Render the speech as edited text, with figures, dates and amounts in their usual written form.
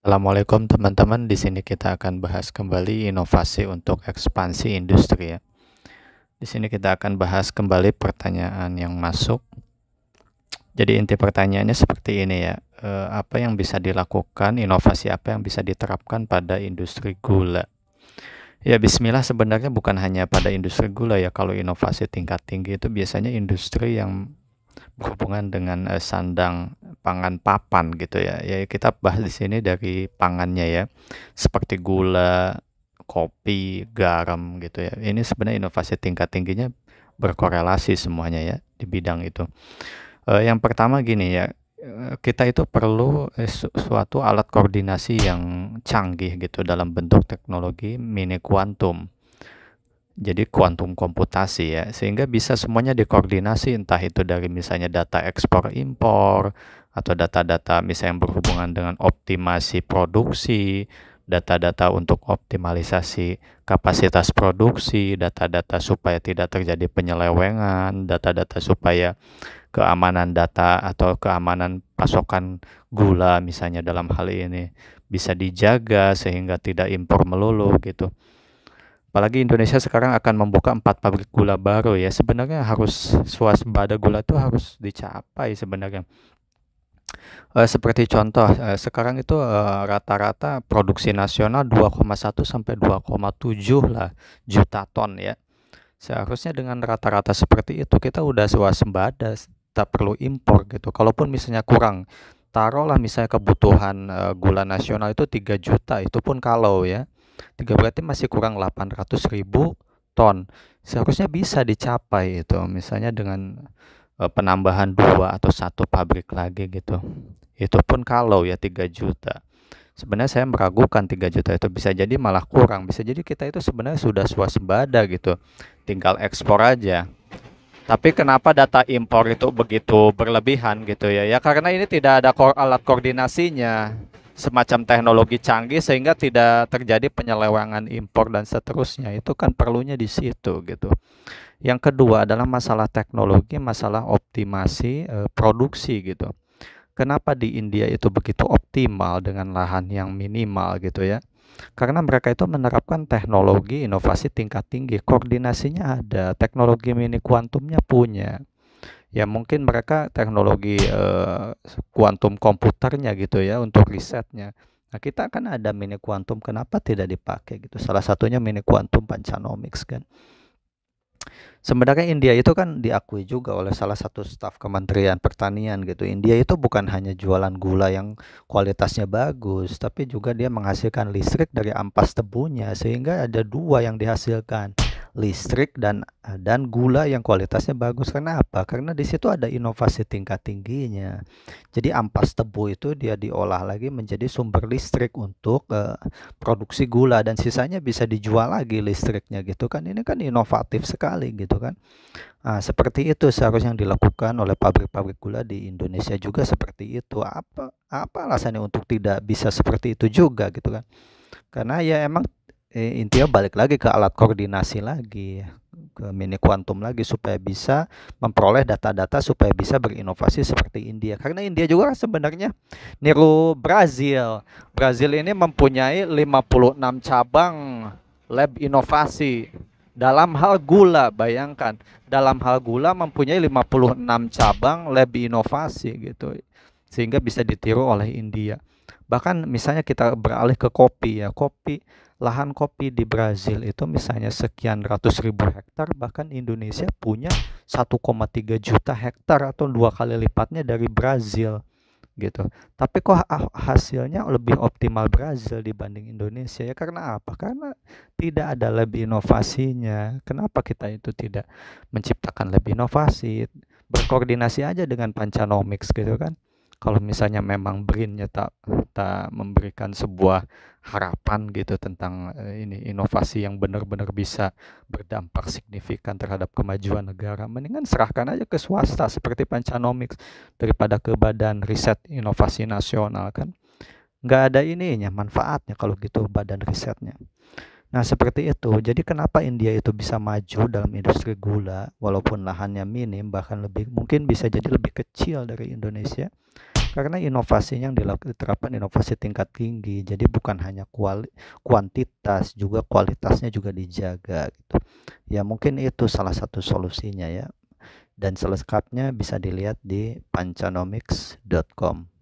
Assalamualaikum teman-teman, di sini kita akan bahas kembali inovasi untuk ekspansi industri ya. Di sini kita akan bahas kembali pertanyaan yang masuk. Jadi inti pertanyaannya seperti ini ya, apa yang bisa dilakukan, inovasi apa yang bisa diterapkan pada industri gula? Ya bismillah, sebenarnya bukan hanya pada industri gula ya, kalau inovasi tingkat tinggi itu biasanya industri yang berhubungan dengan sandang pangan papan gitu ya. Ya kita bahas di sini dari pangannya ya. Seperti gula, kopi, garam gitu ya. Ini sebenarnya inovasi tingkat tingginya berkorelasi semuanya ya di bidang itu. Yang pertama gini ya, kita itu perlu suatu alat koordinasi yang canggih gitu dalam bentuk teknologi mini kuantum. Jadi kuantum komputasi ya, sehingga bisa semuanya dikoordinasi, entah itu dari misalnya data ekspor impor, atau data-data misalnya yang berhubungan dengan optimasi produksi, data-data untuk optimalisasi kapasitas produksi, data-data supaya tidak terjadi penyelewengan, data-data supaya keamanan data atau keamanan pasokan gula misalnya dalam hal ini bisa dijaga sehingga tidak impor melulu gitu. Apalagi Indonesia sekarang akan membuka 4 pabrik gula baru ya. Sebenarnya harus swasembada gula itu harus dicapai sebenarnya. Seperti contoh, sekarang itu rata-rata produksi nasional 2,1 sampai 2,7 lah juta ton ya. Seharusnya dengan rata-rata seperti itu kita udah swasembada, tak perlu impor gitu. Kalaupun misalnya kurang, taruhlah misalnya kebutuhan gula nasional itu 3 juta, itu pun kalau ya. 3 berarti masih kurang 800.000 ton. Seharusnya bisa dicapai itu misalnya dengan penambahan 2 atau 1 pabrik lagi gitu. Itu pun kalau ya 3 juta. Sebenarnya saya meragukan 3 juta itu, bisa jadi malah kurang. Bisa jadi kita itu sebenarnya sudah swasembada gitu. Tinggal ekspor aja. Tapi kenapa data impor itu begitu berlebihan gitu ya? Ya karena ini tidak ada alat koordinasinya, semacam teknologi canggih sehingga tidak terjadi penyelewengan impor dan seterusnya. Itu kan perlunya di situ gitu. Yang kedua adalah masalah teknologi, masalah optimasi produksi gitu. Kenapa di India itu begitu optimal dengan lahan yang minimal gitu ya? Karena mereka itu menerapkan teknologi inovasi tingkat tinggi, koordinasinya ada, teknologi mini kuantumnya punya. Ya mungkin mereka teknologi kuantum komputernya gitu ya untuk risetnya. Nah, kita kan ada mini kuantum, kenapa tidak dipakai gitu? Salah satunya mini kuantum Panchanomics kan. Sebenarnya India itu kan diakui juga oleh salah satu staf Kementerian Pertanian gitu. India itu bukan hanya jualan gula yang kualitasnya bagus, tapi juga dia menghasilkan listrik dari ampas tebunya, sehingga ada dua yang dihasilkan, listrik dan gula yang kualitasnya bagus. Kenapa? Karena di situ ada inovasi tingkat tingginya. Jadi ampas tebu itu dia diolah lagi menjadi sumber listrik untuk produksi gula, dan sisanya bisa dijual lagi listriknya gitu kan. Ini kan inovatif sekali gitu kan. Nah, seperti itu seharusnya yang dilakukan oleh pabrik-pabrik gula di Indonesia juga seperti itu. Apa alasannya untuk tidak bisa seperti itu juga gitu kan? Karena ya emang intinya balik lagi ke alat koordinasi lagi, ke mini kuantum lagi, supaya bisa memperoleh data-data supaya bisa berinovasi seperti India. Karena India juga kan sebenarnya niru Brazil. Brazil ini mempunyai 56 cabang lab inovasi dalam hal gula. Bayangkan, dalam hal gula mempunyai 56 cabang lab inovasi gitu, sehingga bisa ditiru oleh India. Bahkan misalnya kita beralih ke kopi ya, lahan kopi di Brazil itu misalnya sekian ratus ribu hektar, bahkan Indonesia punya 1,3 juta hektar atau 2 kali lipatnya dari Brazil gitu. Tapi kok hasilnya lebih optimal Brazil dibanding Indonesia ya? Karena apa? Karena tidak ada lebih inovasinya. Kenapa kita itu tidak menciptakan lebih inovasi? Berkoordinasi aja dengan Panchanomics gitu kan. Kalau misalnya memang BRIN-nya tak memberikan sebuah harapan gitu tentang ini inovasi yang benar-benar bisa berdampak signifikan terhadap kemajuan negara, mendingan serahkan aja ke swasta seperti Panchanomics daripada ke Badan Riset Inovasi Nasional kan. Nggak ada ininya, manfaatnya kalau gitu badan risetnya. Nah, seperti itu. Jadi kenapa India itu bisa maju dalam industri gula walaupun lahannya minim, bahkan lebih mungkin bisa jadi lebih kecil dari Indonesia. Karena inovasinya yang diterapkan inovasi tingkat tinggi, jadi bukan hanya kuantitas, juga kualitasnya juga dijaga gitu. Ya mungkin itu salah satu solusinya ya. Dan selengkapnya bisa dilihat di pancanomics.com.